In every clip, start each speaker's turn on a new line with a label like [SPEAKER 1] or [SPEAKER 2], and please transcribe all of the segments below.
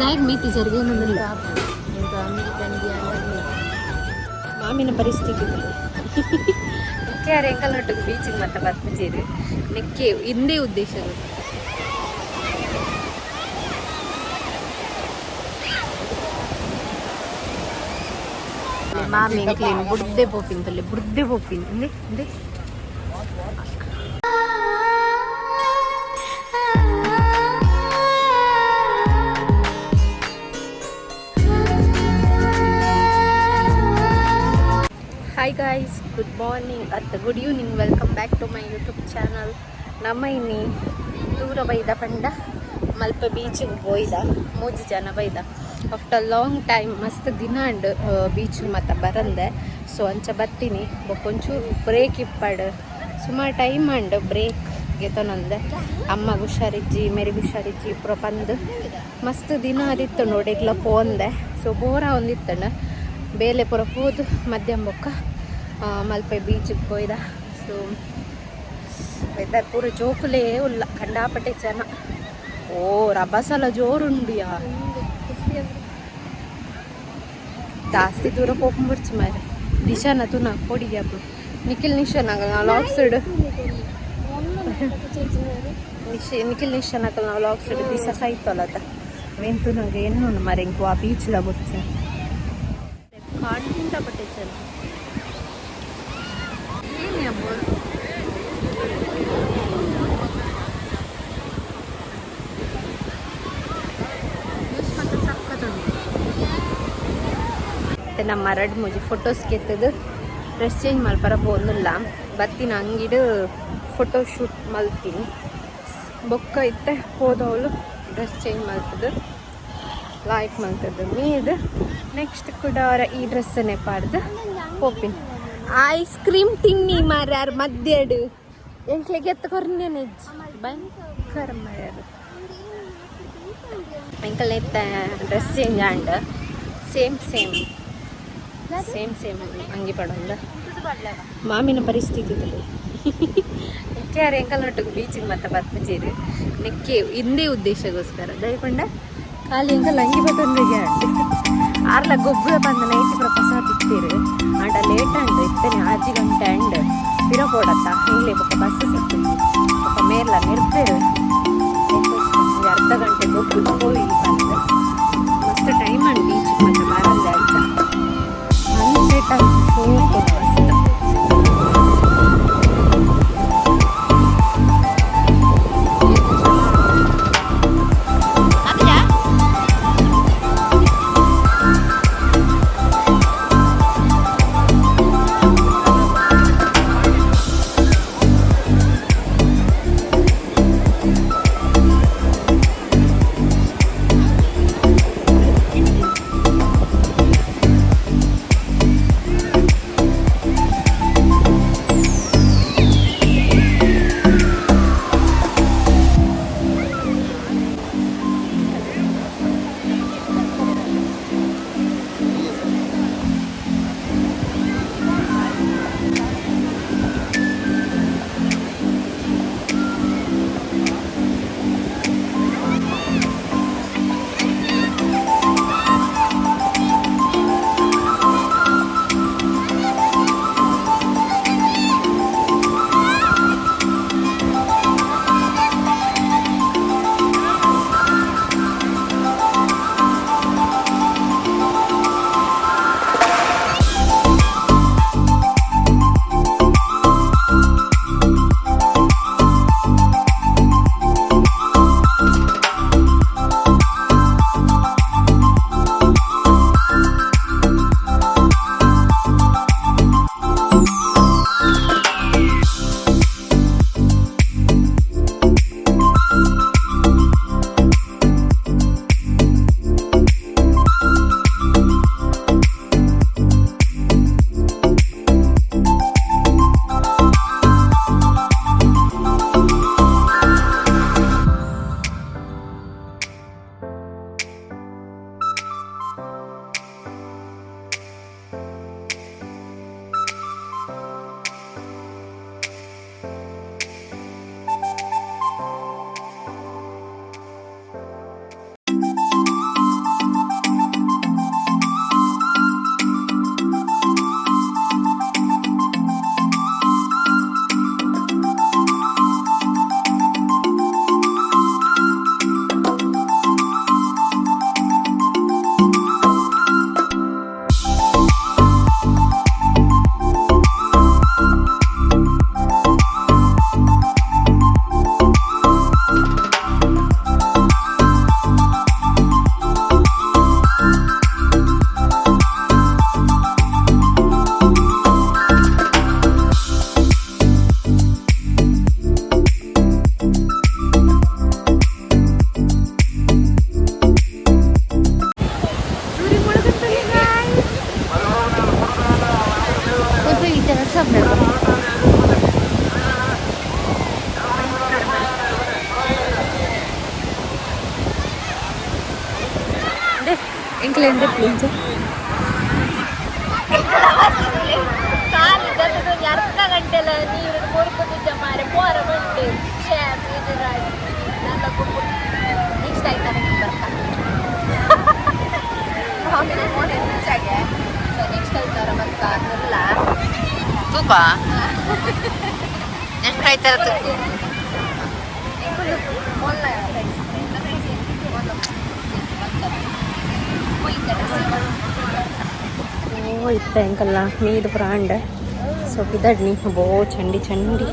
[SPEAKER 1] Bag ಮೀತಿ ಜರ್ಗೇನಿಲ್ಲ ಮಾಮಿನ ಪರಿಸ್ಥಿತಿ ಯಾರು ಎಂಕಲ್ನೊಟ್ಟಿಗೆ ಬೀಚಿಗೆ ಮತ್ತೆ ಬರ್ತಿದ್ದೀರಿ ನೆಕ್ಕೆ ಇಂದೇ ಉದ್ದೇಶಗಳು ಮಾಮಿ ಎಂಕ್ಲೇನು ಬುಡ್ದೆ ಪೋಪಿಂತಲ್ಲಿ ಬುಡ್ದೆ ಪೋಪಿನ್ ಇಂದೆ ಇಂದೆ ಹಾಯ್ ಗಾಯ್ಸ್, ಗುಡ್ ಮಾರ್ನಿಂಗ್ ಅಥವಾ good evening. Welcome back to my YouTube channel. ನಮ್ಮ ಇನ್ನಿ ದೂರ ಬೈದ ಪಂಡ ಮಲ್ಪ ಬೀಚಿಗೆ ಹೋಯ್ದ 3 ಜನ ಬೈದ. ಆಫ್ಟರ್ ಲಾಂಗ್ ಟೈಮ್ ಮಸ್ತ್ ದಿನ ಅಂಡ್ ಬೀಚಿಗೆ ಮತ್ತೆ ಬರಂದೆ. ಸೊ ಅಂಚ ಬರ್ತೀನಿ ಬೊಕ್ಕೊಂಚೂರು ಬ್ರೇಕ್ ಇಪ್ಪಡು ಸುಮಾರು ಟೈಮ್ ಅಂಡ್ ಬ್ರೇಕ್ಗೆ ತೊನಂದೆ. ಅಮ್ಮಗೆ ಹುಷಾರಿಜ್ಜಿ ಮೇರಿಗೆ ಹುಷಾರಿಜ್ಜಿ ಪುರ ಬಂದು ಮಸ್ತ್ ದಿನ ಅದಿತ್ತು ನೋಡಿಗ್ಲ ಪೋಂದೆ. ಸೊ ಬೋರ ಒಂದಿತ್ತಂಡ ಬೇಲೆ ಪುರ ಹೋದು ಮಧ್ಯಾಹ್ನ ಬೊಕ್ಕ ಮಲ್ಪೆ ಬೀಚಿಗೆ ಹೋಯ್ದ. ಸೊ ವೆದರ್ ಪೂರ ಜೋಕುಲೇ ಉಲ್ಲ ಕಂಡಾಪಟ್ಟೆ ಜನ. ಓ ರಭಸಲ ಜೋರುಂಡಿಯಾ ಜಾಸ್ತಿ ದೂರ ಹೋಗ್ಬಿಡ್ಚು ಮಾರೆ. ದಿಶಾನ ತುನ ಕೊಡಿಗೆ ಅಪ್ಪ ನಿಖಿಲ್ ನಿಶಾನಾಗಲ್ಲ ನಾವು ಲಾಕ್ಸ್ ಇಡು ನಿಖಿಲ್ ನಿಶಾನಾಗಲ್ಲ ನಾವು ಲಾಕ್ಸ್ ಇಡು ದಿಶ ಸಾಯ್ತಲ್ಲತ್ತ ವೆಂತು ನಂಗೆ ಏನು ಮರೆ ಇಂಕು ಆ ಬೀಚ್ಲ ಗೊತ್ತು ಕಂಡಾಪಟ್ಟೆ ಜನ. ಏನೇ ಅಮ್ಮ ಮತ್ತು ನಮ್ಮ 2-3 ಫೋಟೋಸ್ಗೆ ಎತ್ತದು ಡ್ರೆಸ್ ಚೇಂಜ್ ಮಲ್ಪರ ಬೋಂದಿಲ್ಲ ಬತ್ತಿನ ಅಂಗಿಡು ಫೋಟೋ ಶೂಟ್ ಮಲ್ತೀನಿ. ಬೊಕ್ಕ ಇತ್ತೆ ಹೋದವಳು ಡ್ರೆಸ್ ಚೇಂಜ್ ಮಲ್ತದು ಲಾಯ್ಕ್ ಮಲ್ತದ್ದು ಮೀದು ನೆಕ್ಸ್ಟ್ ಕೂಡ ಅವರ ಈ ಡ್ರೆಸ್ಸನ್ನೇ ಪಾಡ್ದು ಹೋಪಿನ್ ಐಸ್ ಕ್ರೀಮ್ ತಿನ್ನಿ ಮಾರ್ಯಾರು ಮಧ್ಯಾಡು ಎಂಕ್ಲೆಗೆ ಎತ್ತಕೊರ್ನೇ ನೆಜ್ಜಿ ಭಯಂಕರ ಮಾರ್ಯಾರು ಎಂಕಲ್ ಎತ್ತ ಡ್ರೆಸ್ ಚೇಂಜ್ ಆಂಡ್ ಸೇಮ್ ಅಂಗಿ ಪಡೋಂದ ಮಾಮಿನ ಪರಿಸ್ಥಿತಿ ಯಾರು ಎಂಕಲ್ನೊಟ್ಟಿಗೆ ಬೀಚಿಗೆ ಮತ್ತೆ ಬರ್ತಿದ್ದೀರಿ ನೆಕ್ಕೆ ಇಂದೇ ಉದ್ದೇಶಗೋಸ್ಕರ ದಯಕೊಂಡ ಖಾಲಿ ಎಂಕಲ್ ಅಂಗಿ ಬತ್ತೊಂದಿಗೆ ಆರ್ಲ ಗೊಬ್ಬರ ಬಂದ ನೈಟ್ ಪ್ರಪಸ ಬಿತ್ತೀರಿ ಆಂಡ ಲೇಟ್ ಅಂಡ್ ಇತ್ತೇನೆ 6 ಗಂಟೆ ಅಂಡ್ ಬಿರೋಬೋಡತ್ತ ಹಿಂಗ್ಲೇ ಬೊಕ್ಕ ಬಸ್ ಸಿಕ್ಕಿತ್ತು ಬೊಕ್ಕ ಮೇರ್ಲ ನಿರ್ಬೇರು ಅರ್ಧ ಗಂಟೆ ಗೊಬ್ಬು ಹೋಗಿ ಬಂದು ಮಸ್ತ್ ಟೈಮ್ ಅಂಡ್ ಬೀಚಿಗೆ ಮತ್ತೆ ಬರಂದೆ ಅಂತ ಸನ್ಸೆಟ್ ಹೋಗ್ಬೋದು ಮಸ್ತ್. ಎಂತ ಪ್ಲೀಸ್ ಕಾಲು ಜೊತೆ ಅರ್ಧ ಗಂಟೆಲ್ಲ ನೀರು ಮುರುಕುತ್ತಿದ್ದ ಮಾರೆ ಪೋರ ಬಂಡೆ ನೆಕ್ಸ್ಟ್ ಆಯ್ತಾ ನಿಮ್ಗೆ ಬರ್ತಾ ಹೆಚ್ಚಾಗೆ ಸೊ ನೆಕ್ಸ್ಟ್ ಆಯ್ತಾರ ಬರ್ತಾರಲ್ಲ ತೂಕ ನೆಕ್ಸ್ಟ್ ಆಯ್ತಾರ ಓ ಇತ್ತ ಎಂಕಲ್ಲ ಮೀದು ಪ್ರಾಂಡ ಸೊ ಬಿದಡ್ನಿ ಬೋ ಚಂಡಿ ಚಂಡಿ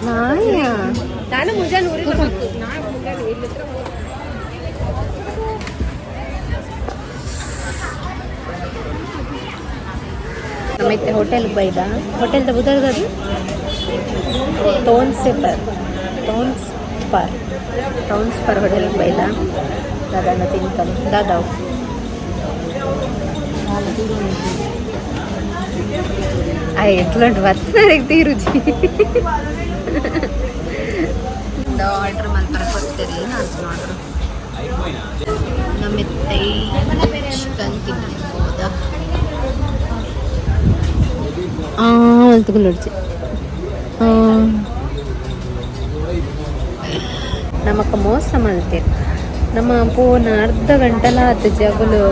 [SPEAKER 1] ನಾಯ ನಾನು ಮುಂಜಾನೆ ಊರಿಗೆ ಮತ್ತೆ ಹೋಟೆಲ್ಗೆ ಬೈದ ಹೋಟೆಲ್ದ ಬುಧರ್ಗದು ಟೌನ್ ಸ್ಪರ್ ಹೋಟೆಲ್ಗೆ ಬೈದ ದಾದಾನ ತಿನ್ಕಲ್ ದಾದಾವ್ ಎಟ್ಲಂಟು ಬರ್ತದೆ ರುಚಿ ಆರ್ಡ್ರ್ ಮಲ್ಪರ ಕೊಡ್ತೀರಿ ನಾನು ಆರ್ಡ್ರ್ ನಮ್ಮೆತ್ತೈ ಚಿಕನ್ ತಿನ್ನಬಹುದಾ ಅಲ್ತುಕೊಳ್ಳಿ ನಮಕ್ಕ ಮೋಸ ಮಲ್ತೀರಿ ನಮ್ಮ ಪೋನ ಅರ್ಧ ಗಂಟೆಲ ಆತು ಜಗಲು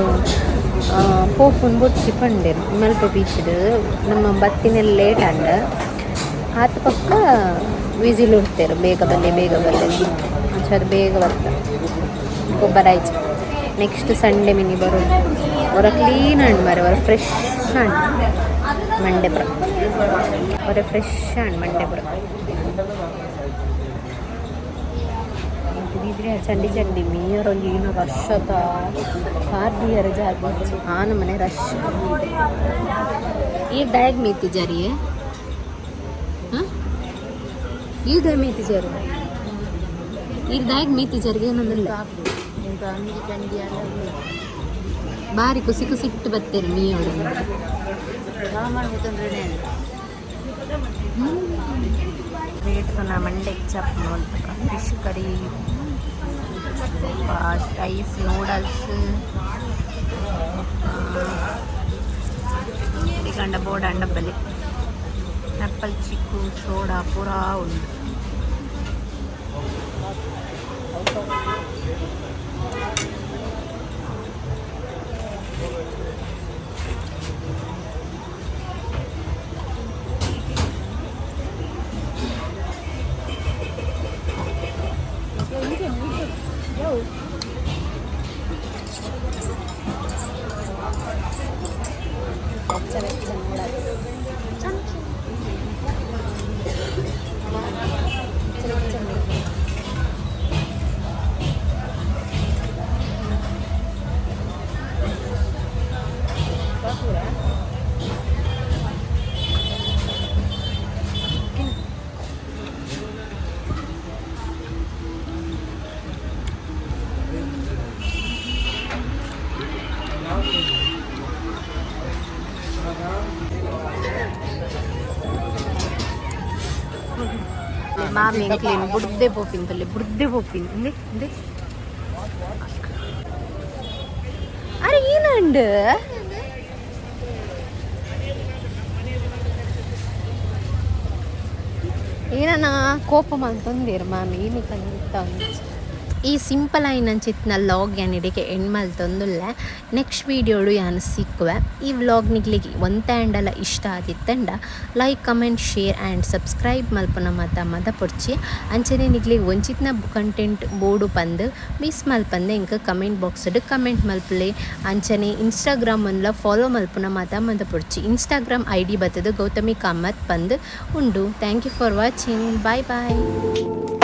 [SPEAKER 1] ಪೋಪುನ್ ಬೊಚ್ಚಿ ಪಂಡೇರು ಮಲ್ಪ ಬೀಚ್ದು ನಮ್ಮ ಬತ್ತಿನೆಲ್ಲ ಲೇಟ್ ಅಂಡ ಆತ ಪಕ್ಕ ವಿಸಿಲ್ ಉಡ್ತೇರು ಬೇಗ ಬಲ್ಲೆ ಅದು ಬೇಗ ಬರ್ತಾರೆ ಗೊಬ್ಬರ ಆಯ್ತು ನೆಕ್ಸ್ಟ್ ಸಂಡೇ ಮಿನಿ ಬರೋದು ಅವರ ಕ್ಲೀನ್ ಹಣ್ಣು ಮಾರೆ ಅವರ ಫ್ರೆಶ್ ಹಣ್ಣು ಮಂಡೆಪುರ ಅವರ ಫ್ರೆಶ್ ಹಣ್ಣು ಮಂಡೆಪುರ ಇದ್ರೆ ಚಂಡಿ ಚಂಡಿ ಮೀಯರೊಂದು ಏನೋ ರಶ್ ಅದ ಕಾರ್ದಿಯರ ಜಾಗ ಆನ ಮನೆ ರಶ್ ಈ ಡಯಾಗ್ ಮೇತಿ ಜಾರಿಯೇ ಹಾಂ ಈ ದ ಮೇತಿ ಜಾರಿ ಈ ಡಯಾಗ್ ಮೇತಿ ಜಾರಿಗೆ ಏನಂದಿಲ್ಲ ಬಾರಿ ಕುಸಿ ಇಟ್ಟು ಬರ್ತೀರಿ ಮೀಯವರು ನಾ ಮಂಡೆ ಚಪ್ ಫಿಶ್ ಕರಿ ರೈಸ್ ನೂಡಲ್ಸ್ ಗಂಡ ಬೋರ್ಡ್ ಅಂಡಬ್ಬಲಿ ಆ್ಯಪಲ್ ಚಿಕ್ಕು ಸೋಡಾ ಪೂರಾ ಉಂಟು Mami clean burde popin inde are ಏನಂಡು ಏನನ ಕೋಪ ಮಾಡ್ತಂದಿರು ಮಾಮಿ ಏನಿಕ ಈ ಸಿಂಪಲ್ ಆಗಿ ನನ್ನ ಚಿತ್ನ ಲಾಗ್ ಯಾನಿಡಿಗೆ ಎಣ್ಮಲ್ ತಂದುಲ್ಲ ನೆಕ್ಸ್ಟ್ ವೀಡಿಯೋಡು ಯಾನು ಸಿಕ್ಕುವೆ ಈ ವ್ಲಾಗ್ ನಿಗ್ಲಿಗೆ ಒಂತಂಡಲ ಇಷ್ಟ ಆದಿತ್ತಂಡ like comment share and subscribe ಮಲ್ಪನ ಮದ ಪೊಡ್ಚಿ ಅಂಚನೆ ನಿಗ್ಲಿಗೆ ಒಂಚಿತ್ನ ಕಂಟೆಂಟ್ ಬೋರ್ಡು ಪಂದು ಮಿಸ್ ಮಲ್ಪಂದೆ ಇಂಕ ಕಮೆಂಟ್ ಬಾಕ್ಸ್ಡ್ ಕಮೆಂಟ್ ಮಲ್ಪಲೆ ಅಂಚನೆ ಇನ್ಸ್ಟಾಗ್ರಾಮ್ ಒಂದ್ಲ ಫಾಲೋ ಮಲ್ಪನ ಮದ ಪೊಡ್ಚಿ ಇನ್ಸ್ಟಾಗ್ರಾಮ್ ID ಬತ್ತದು ಗೌತಮಿ ಕಾಮತ್ ಪಂದು ಉಂಡು thank you for watching bye